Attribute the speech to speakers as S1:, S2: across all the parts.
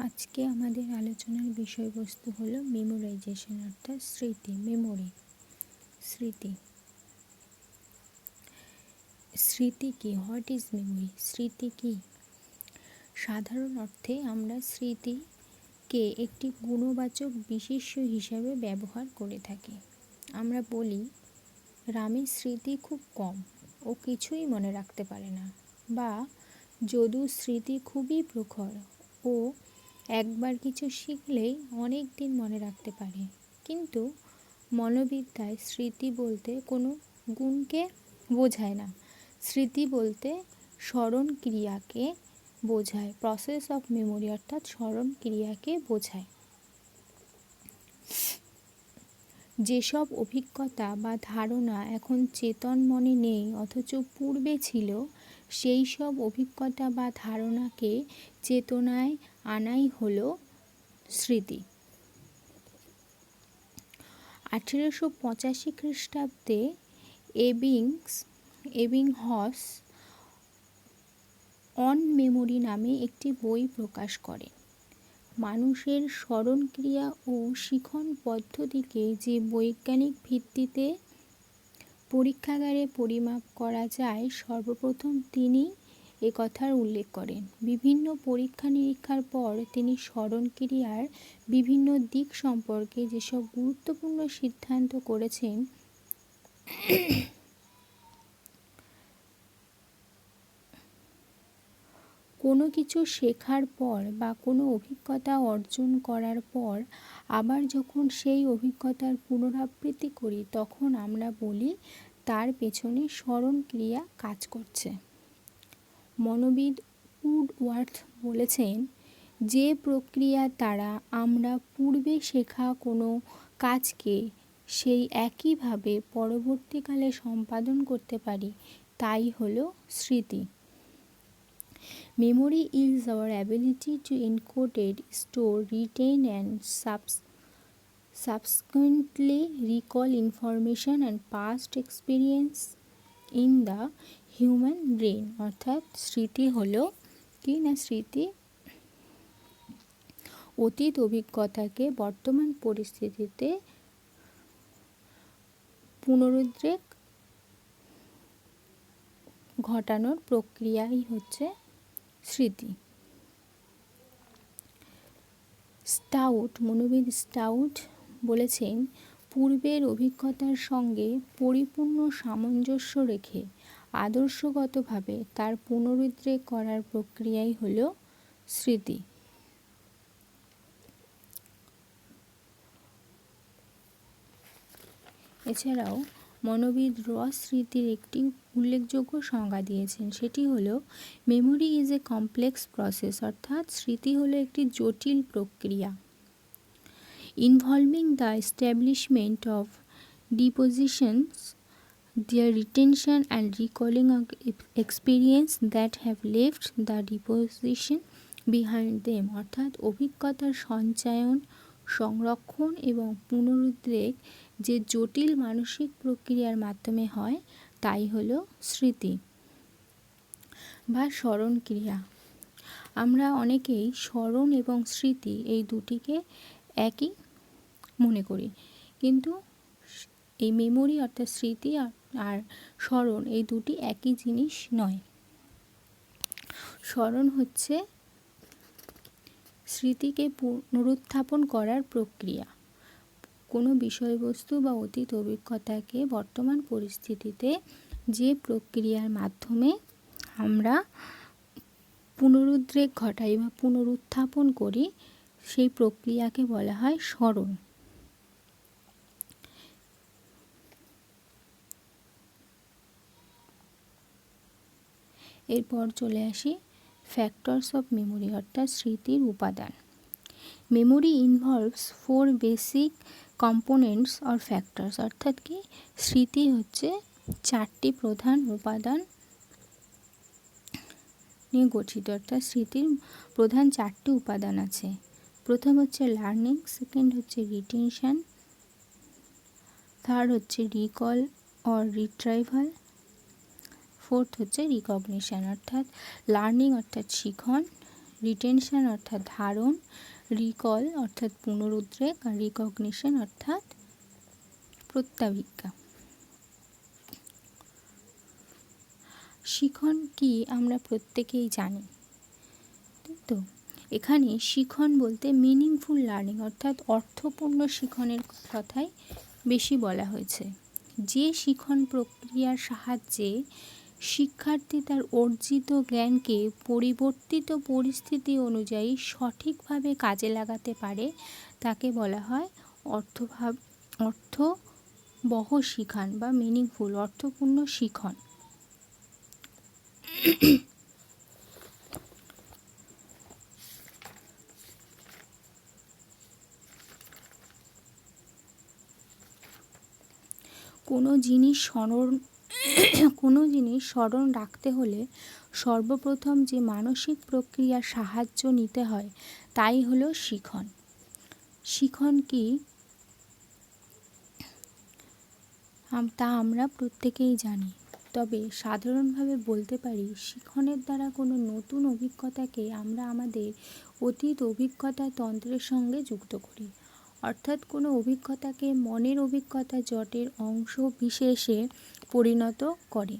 S1: আজকে আমাদের আলোচনার বিষয়বস্তু হলো মেমোরাইজেশন অর্থাৎ স্মৃতি, মেমোরি। স্মৃতি স্মৃতি কি? What is memory? স্মৃতি কি? সাধারণ অর্থে আমরা স্মৃতিকে একটি গুণবাচক বিশেষ্য হিসাবে ব্যবহার করে থাকি। আমরা বলি, রামের স্মৃতি খুব কম, ও কিছুই মনে রাখতে পারে না। বা যদুর স্মৃতি খুবই প্রখর, ও একবার কিছু শিখলেই অনেক দিন মনে রাখতে পারে। কিন্তু মনোবিদ্যায় স্মৃতি বলতে কোনো গুণকে বোঝায় না। স্মৃতি বলতে স্মরণ ক্রিয়াকে বোঝায়, প্রসেস অফ মেমোরি অর্থাৎ স্মরণ ক্রিয়াকে বোঝায়। যেসব অভিজ্ঞতা বা ধারণা এখন চেতন মনে নেই অথচ পূর্বে ছিল, সেই সব অভিজ্ঞতা বা ধারণাকে চেতনায় আনাই হলো স্মৃতি। 1885 খ্রিস্টাব্দে এবিংহস অন মেমোরি নামে একটি বই প্রকাশ করেন। মানুষের স্মরণক্রিয়া ও শিখন পদ্ধতিকে যে বৈজ্ঞানিক ভিত্তিতে পরীক্ষাগারে পরিমাপ করা যায়, সর্বপ্রথম তিনি একথার উল্লেখ করেন। বিভিন্ন পরীক্ষা নিরীক্ষার পর তিনি স্মরণক্রিয়ার বিভিন্ন দিক সম্পর্কে যেসব গুরুত্বপূর্ণ সিদ্ধান্ত করেছেন, কোনো কিছু শেখার পর বা কোনো অভিজ্ঞতা অর্জন করার পর আবার যখন সেই অভিজ্ঞতার পুনরাবৃত্তি করি, তখন আমরা বলি তার পেছনে স্মরণক্রিয়া কাজ করছে। মনোবিদ উডওয়ার্থ বলেছেন, যে প্রক্রিয়া দ্বারা আমরা পূর্বে শেখা কোনো কাজকে সেই একইভাবে পরবর্তীকালে সম্পাদন করতে পারি, তাই হলো স্মৃতি। Memory is our ability to encode, store, retain and subsequently recall information and past experience in the human brain। অর্থাৎ স্মৃতি হলো কি না? স্মৃতি অতীত অভিজ্ঞতাকে বর্তমান পরিস্থিতিতে পুনরুদ্রেক ঘটানোর প্রক্রিয়াই হচ্ছে স্মৃতি। মনোবিদ স্টাউট বলেছেন, পূর্বের অভিজ্ঞতার সঙ্গে পরিপূর্ণ সামঞ্জস্য রেখে আদর্শগতভাবে তার পুনরুদ্রেক করার প্রক্রিয়াই হল স্মৃতি। এছাড়াও মনোবিদ রস স্মৃতির একটি উল্লেখযোগ্য সংজ্ঞা দিয়েছেন, সেটি হলো memory is a complex process, অর্থাৎ স্মৃতি হলো একটি জটিল প্রক্রিয়া, involving the establishment of depositions, their retention and recalling of experience that have left the deposition behind them। অর্থাৎ অভিজ্ঞতার সঞ্চয়ন, সংরক্ষণ এবং পুনরুদ্রেক যে জটিল মানসিক প্রক্রিয়ার মাধ্যমে হয়, তাই হলো স্মৃতি বা স্মরণ ক্রিয়া। আমরা অনেকেই স্মরণ এবং স্মৃতি এই দুটিকে একই মনে করি, কিন্তু এই মেমোরি অর্থাৎ স্মৃতি আর স্মরণ এই দুটি একই জিনিস নয়। স্মরণ হচ্ছে স্মৃতিকে পুনরুত্থাপন করার প্রক্রিয়া। কোনো বিষয়বস্তু বা অতীত অভিজ্ঞতাকে বর্তমান পরিস্থিতিতে যে প্রক্রিয়ার মাধ্যমে আমরা পুনরুদ্রেক ঘটাই বা পুনরুত্থাপন করি, সেই প্রক্রিয়াকে বলা হয় স্মরণ। এরপর চলে আসি ফ্যাক্টরস অফ মেমোরি অর্থাৎ স্মৃতির উপাদান। Memory involves 4 basic components or factors, অর্থাৎ কি স্মৃতি হচ্ছে 4টি প্রধান উপাদান নিয়ে গঠিত, অর্থাৎ স্মৃতির প্রধান 4টি উপাদান আছে। প্রথম হচ্ছে লার্নিং, সেকেন্ড হচ্ছে রিটেনশন, থার্ড হচ্ছে রিকল অর রিট্রাইভাল, ফোর্থ হচ্ছে রিকগনিশন। অর্থাৎ লার্নিং অর্থাৎ শিখন, রিটেনশন অর্থাৎ ধারণ, রিকল অর্থাৎ পুনরুদ্রেক, আর রিকগনিশন অর্থাৎ প্রত্যাবিজ্ঞা। শিখন কি আমরা প্রত্যেকেই জানি, তাই তো? এখানে শিখন বলতে মিনিংফুল লার্নিং অর্থাৎ অর্থপূর্ণ শিখনের কথাই বেশি বলা হয়েছে। যে শিখন প্রক্রিয়ার সাহায্যে শিক্ষার্থী তার অর্জিত জ্ঞানকে পরিবর্তিত পরিস্থিতি অনুযায়ী সঠিকভাবে কাজে লাগাতে পারে তাকে বলা হয় অর্থবহ শিখন বা মিনিংফুল, অর্থপূর্ণ শিখন। কোনো জিনিস স্মরণ রাখতে হলে সর্বপ্রথম যে মানসিক প্রক্রিয়ার সাহায্য নিতে হয় তাই হলো শিখন। শিখন কি তা আমরা প্রত্যেকেই জানি, তবে সাধারণভাবে বলতে পারি শিখনের দ্বারা কোনো নতুন অভিজ্ঞতাকে আমরা আমাদের অতীত অভিজ্ঞতা তন্ত্রের সঙ্গে যুক্ত করি, অর্থাৎ কোনো অভিজ্ঞতাকে মনের অভিজ্ঞতা জটের অংশ বিশেষে পরিণত করে।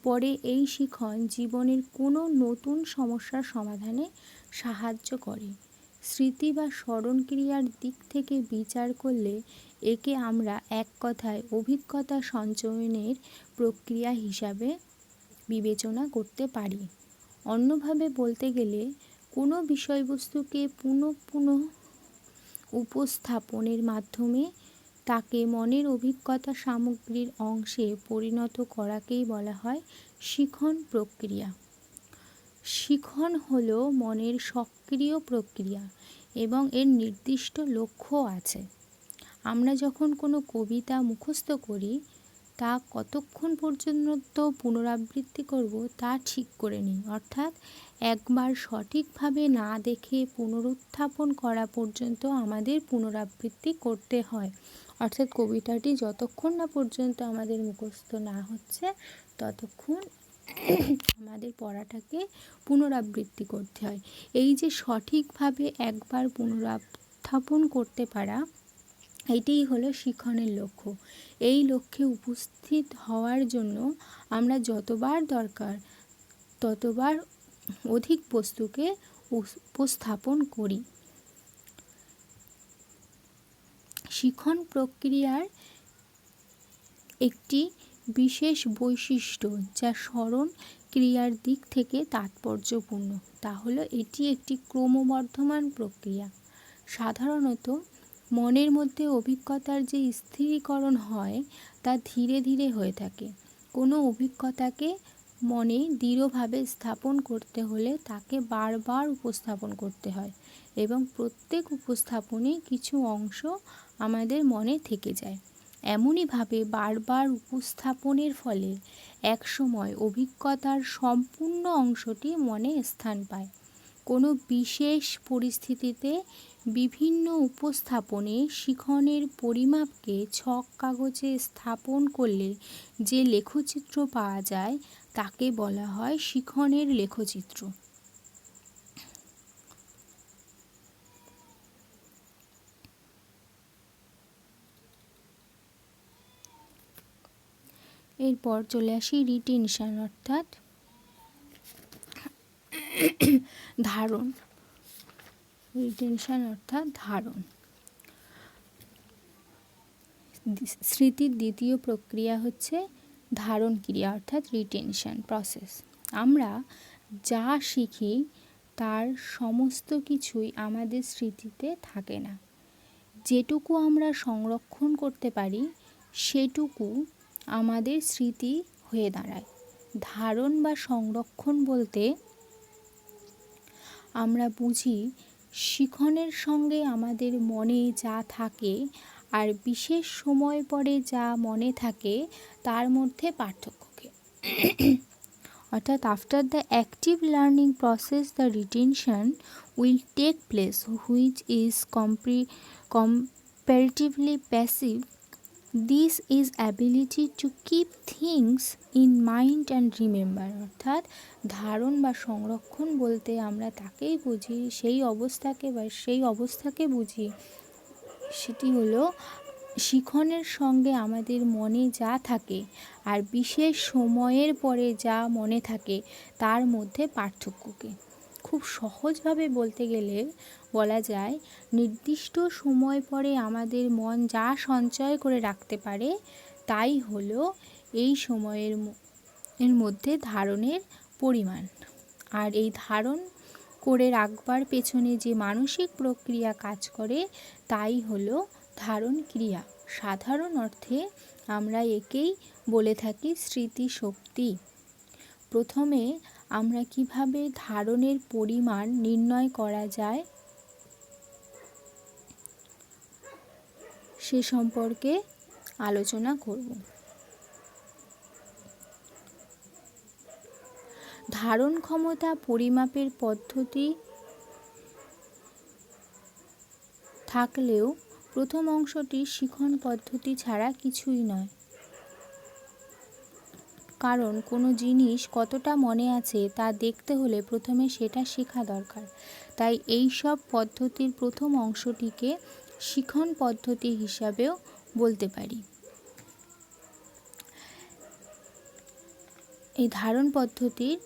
S1: পরে এই শিখন জীবনের কোনো নতুন সমস্যার সমাধানে সাহায্য করে। স্মৃতি বা স্মরণ ক্রিয়ার দিক থেকে বিচার করলে একে আমরা এক কথায় অভিজ্ঞতা সঞ্চয়নের প্রক্রিয়া হিসাবে বিবেচনা করতে পারি। অন্যভাবে বলতে গেলে কোনো বিষয়বস্তুকে পুনঃ পুনঃ উপস্থাপনের মাধ্যমে তাকে মনের অভিজ্ঞতা সামগ্রীর অংশে পরিণত করাকেই বলা হয় শিখন প্রক্রিয়া। শিখন হলো মনের সক্রিয় প্রক্রিয়া এবং এর নির্দিষ্ট লক্ষ্য আছে। আমরা যখন কোনো কবিতা মুখস্থ করি তা কতক্ষণ পর্যন্ত পুনরাবৃত্তি করব তা ঠিক করে নিই, অর্থাৎ একবার সঠিকভাবে না দেখে পুনরুত্থাপন করা পর্যন্ত আমাদের পুনরাবৃত্তি করতে হয়, অর্থাৎ কবিতাটি যতক্ষণ না পর্যন্ত আমাদের মুখস্থ না হচ্ছে ততক্ষণ আমাদের পড়াটাকে পুনরাবৃত্তি করতে হয়। এই যে সঠিকভাবে একবার পুনরুত্থাপন করতে পারা, এটিই হলো শিখনের লক্ষ্য। এই লক্ষ্যে উপস্থিত হওয়ার জন্য আমরা যতবার দরকার ততবার অধিক বস্তুকে উপস্থাপন করি। শিখন প্রক্রিয়ার একটি বিশেষ বৈশিষ্ট্য যা স্মরণ ক্রিয়ার দিক থেকে তাৎপর্যপূর্ণ, তা হলো এটি একটি ক্রমবর্ধমান প্রক্রিয়া। সাধারণত মনের মধ্যে অভিজ্ঞতার যে স্থিরীকরণ হয় তা ধীরে ধীরে হয়ে থাকে। কোনো অভিজ্ঞতাকে মনে দৃঢ়ভাবে স্থাপন করতে হলে তাকে বারবার উপস্থাপন করতে হয় এবং প্রত্যেক উপস্থাপনে কিছু অংশ আমাদের মনে থেকে যায়। এমনইভাবে বারবার উপস্থাপনের ফলে একসময় অভিজ্ঞতার সম্পূর্ণ অংশটি মনে স্থান পায়। কোনো বিশেষ পরিস্থিতিতে বিভিন্ন উপস্থাপনে শিখনের পরিমাপকে ছক কাগজে স্থাপন করলে যে লেখচিত্র পাওয়া যায় তাকে বলা হয় শিখনের লেখচিত্র। এরপর চলে আসি রিটেনশন অর্থাৎ ধারণ। রিটেনশন অর্থাৎ ধারণ। স্মৃতির দ্বিতীয় প্রক্রিয়া হচ্ছে ধারণ ক্রিয়া অর্থাৎ রিটেনশন প্রসেস। আমরা যা শিখি তার সমস্ত কিছুই আমাদের স্মৃতিতে থাকে না। যেটুকু আমরা সংরক্ষণ করতে পারি সেটুকু আমাদের স্মৃতি হয়ে দাঁড়ায়। ধারণ বা সংরক্ষণ বলতে আমরা বুঝি শিখনের সঙ্গে আমাদের মনে যা থাকে আর বিশেষ সময় পরে যা মনে থাকে তার মধ্যে পার্থক্যকে। অর্থাৎ after the active learning process the retention will take place which is comparatively passive this is ability to keep things in mind and remember. অর্থাৎ ধারণ বা সংরক্ষণ বলতে আমরা তাকেই বুঝি, সেই অবস্থাকে বুঝি, সেটি হলো শিখনের সঙ্গে আমাদের মনে যা থাকে আর বিশেষ সময়ের পরে যা মনে থাকে তার মধ্যে পার্থক্যকে। খুব সহজভাবে বলতে গেলে বলা যায়, নির্দিষ্ট সময় পরে আমাদের মন যা সঞ্চয় করে রাখতে পারে তাই হলো এই সময়ের এর মধ্যে ধারণের পরিমাণ। আর এই ধারণ করে রাখবার পেছনে যে মানসিক প্রক্রিয়া কাজ করে তাই হলো ধারণ ক্রিয়া। সাধারণ অর্থে আমরা একেই বলে থাকি স্মৃতিশক্তি। প্রথমে আমরা কিভাবে ধারণের পরিমাণ নির্ণয় করা যায় সে সম্পর্কে আলোচনা করব। ধারণ ক্ষমতা পরিমাপের পদ্ধতি থাকলেও প্রথম অংশটি শিখন পদ্ধতি ছাড়া কিছুই নয়। কারণ কোনো জিনিস কতটা মনে আছে তা দেখতে হলে প্রথমে সেটা শেখা দরকার। তাই এই সব পদ্ধতির প্রথম অংশটিকে শিখন পদ্ধতি হিসাবেও বলতে পারি। এই ধারণ পদ্ধতির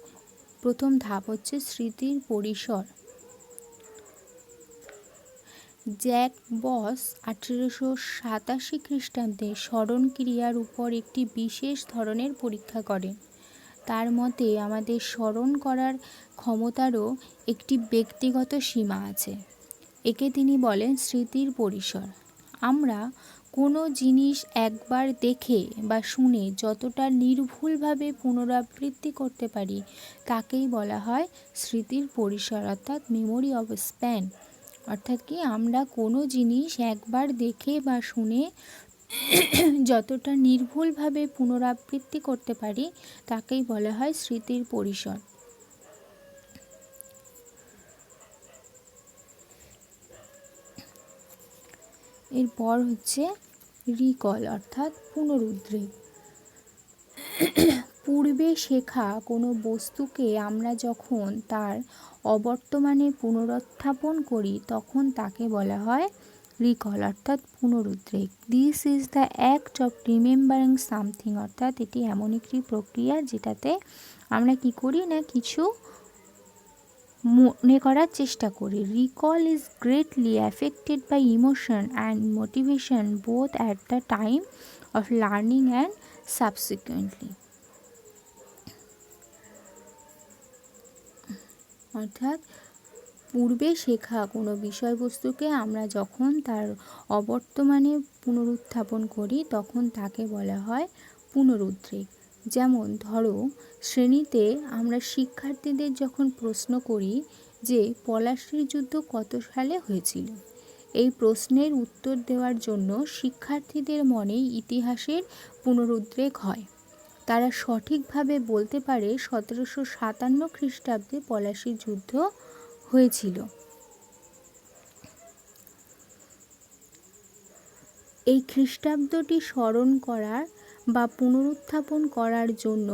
S1: প্রথম ধাপ হচ্ছে স্মৃতির পরিসর। জ্যাক বস 1887 খ্রিস্টাব্দে স্মরণ ক্রিয়ার উপর একটি বিশেষ ধরনের পরীক্ষা করেন। তার মতে আমাদের স্মরণ করার ক্ষমতারও একটি ব্যক্তিগত সীমা আছে। একে তিনি বলেন স্মৃতির পরিসর। আমরা কোনো জিনিস একবার দেখে বা শুনে যতটা নির্ভুলভাবে পুনরাবৃত্তি করতে পারি তাকেই বলা হয় স্মৃতির পরিসর, অর্থাৎ মেমোরি অফ স্প্যান। অর্থাৎ কি, আমরা কোনো জিনিস একবার দেখে বা শুনে যতটা নির্ভুলভাবে পুনরাবৃত্তি করতে পারি তাকেই বলা হয় স্মৃতির পরিসর। এরপর হচ্ছে রিকল, অর্থাৎ পুনরুদ্রেক। পূর্বে শেখা কোনো বস্তুকে আমরা যখন তার অবর্তমানে পুনরুত্থাপন করি তখন তাকে বলা হয় রিকল, অর্থাৎ পুনরুদ্রেক। This is the act of remembering something. অর্থাৎ এটি এমন একটি প্রক্রিয়া যেটাতে আমরা কি করি না, কিছু মনে করার চেষ্টা করি। Recall is greatly affected by emotion and motivation both at the time of learning and subsequently. অর্থাৎ পূর্বে শেখা কোনো বিষয়বস্তুকে আমরা যখন তার অবর্তমানে পুনরুত্থাপন করি তখন তাকে বলা হয় পুনরুদ্রেক। যেমন ধরো, শ্রেণীতে আমরা শিক্ষার্থীদের যখন প্রশ্ন করি যে পলাশীর যুদ্ধ কত সালে হয়েছিল, এই প্রশ্নের উত্তর দেওয়ার জন্য শিক্ষার্থীদের মনে ইতিহাসের পুনরুদ্রেক হয়। তারা সঠিকভাবে বলতে পারে 1757 খ্রিস্টাব্দে পলাশীর যুদ্ধ হয়েছিল। এই খ্রিস্টাব্দটি স্মরণ করার বা পুনরুত্থাপন করার জন্য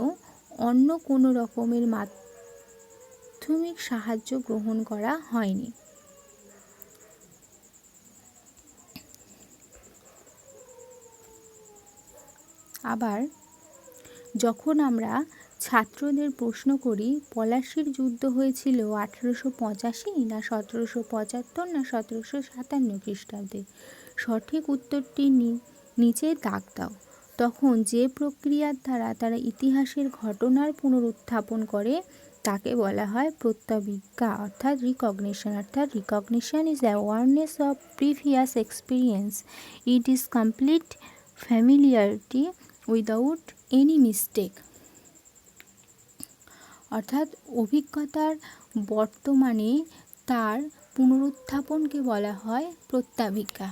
S1: অন্য কোনো রকমের মাধ্যমিক সাহায্য গ্রহণ করা হয়নি। আবার যখন আমরা ছাত্রদের প্রশ্ন করি পলাশীর যুদ্ধ হয়েছিল 1885 না 1775 না 1757 খ্রিস্টাব্দে, সঠিক উত্তরটি নিচে দাগ দাও, তখন যে প্রক্রিয়ার দ্বারা তারা ইতিহাসের ঘটনার পুনরুত্থাপন করে তাকে বলা হয় প্রত্যবিজ্ঞা, অর্থাৎ রিকগনিশন। অর্থাৎ recognition is awareness of previous experience. It is complete familiarity without any mistake. অর্থাৎ অভিজ্ঞতার বর্তমানে তার পুনরুত্থাপনকে বলা হয় প্রত্যাবিজ্ঞা।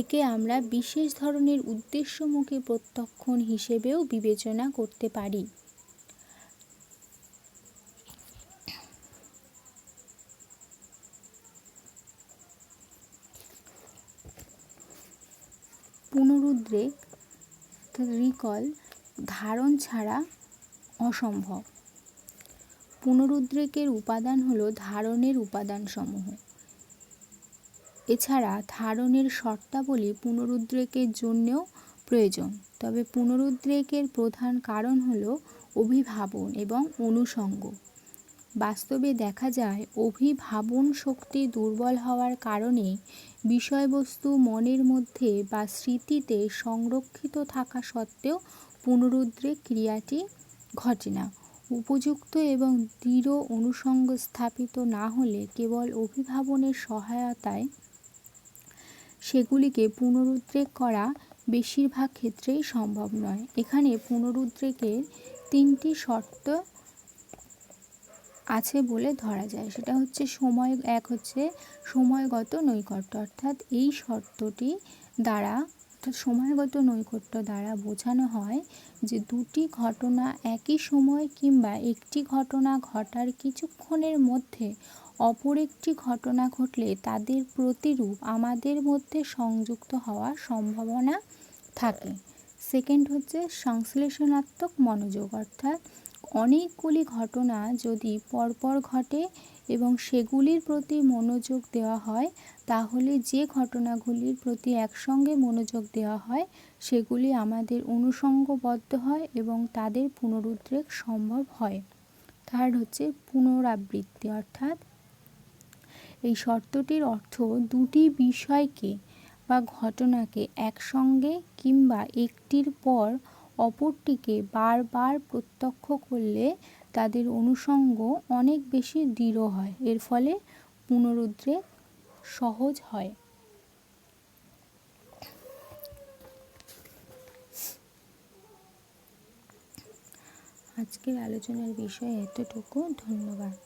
S1: একে আমরা বিশেষ ধরনের উদ্দেশ্যমুখী প্রত্যক্ষণ হিসেবেও বিবেচনা করতে পারি। পুনরুদ্রেক রিকল ধারণ ছাড়া অসম্ভব। পুনরুদ্রেকের উপাদান হলো ধারণের উপাদানসমূহ। এছাড়া ধারণের শর্তাবলী পুনরুদ্রেকের জন্যও প্রয়োজন। তবে পুনরুদ্রেকের প্রধান কারণ হলো অভিভাবন এবং অনুষঙ্গ। বাস্তবে দেখা যায় অভিভাবন শক্তি দুর্বল হওয়ার কারণে বিষয়বস্তু মনের মধ্যে বা স্মৃতিতে সংরক্ষিত থাকা সত্ত্বেও পুনরুদ্রেক ক্রিয়াটি ঘটে না। উপযুক্ত এবং দৃঢ় অনুষঙ্গ স্থাপিত না হলে কেবল অভিভাবনের সহায়তায় সেগুলিকে পুনরুদ্রেক করা বেশিরভাগ ক্ষেত্রেই সম্ভব নয়। এখানে পুনরুদ্রেকের 3টি শর্ত আছে বলে ধরা যায়। সেটা হচ্ছে এক হচ্ছে সময়গত নৈকট্য, অর্থাৎ এই শর্তটি দ্বারা সময়গত নৈকট্য দ্বারা বোঝানো হয় যে দুটি ঘটনা একই সময় কিংবা একটি ঘটনা ঘটার কিছুক্ষণের মধ্যে অপর একটি ঘটনা ঘটলে তাদের প্রতিরূপ আমাদের মধ্যে সংযুক্ত হওয়ার সম্ভাবনা থাকে। সেকেন্ড হচ্ছে সংশ্লেষণাত্মক মনোযোগ, অর্থাৎ অনেকগুলি ঘটনা যদি পরপর ঘটে এবং সেগুলির প্রতি মনোযোগ দেওয়া হয় তাহলে যে ঘটনাগুলির প্রতি একসঙ্গে মনোযোগ দেওয়া হয় সেগুলি আমাদের অনুষঙ্গবদ্ধ হয় এবং তাদের পুনরুদ্রেক সম্ভব হয়। থার্ড হচ্ছে পুনরাবৃত্তি, অর্থাৎ এই শর্তটির অর্থ দুটি বিষয়কে বা ঘটনাকে একসঙ্গে কিংবা একটির পর অপরটিকে বারবার প্রত্যক্ষ করলে তাদের অনুষঙ্গ অনেক বেশি দৃঢ় হয়। এর ফলে পুনরুদ্রেক সহজ হয়। আজকের আলোচনার বিষয় এতটুকু। ধন্যবাদ।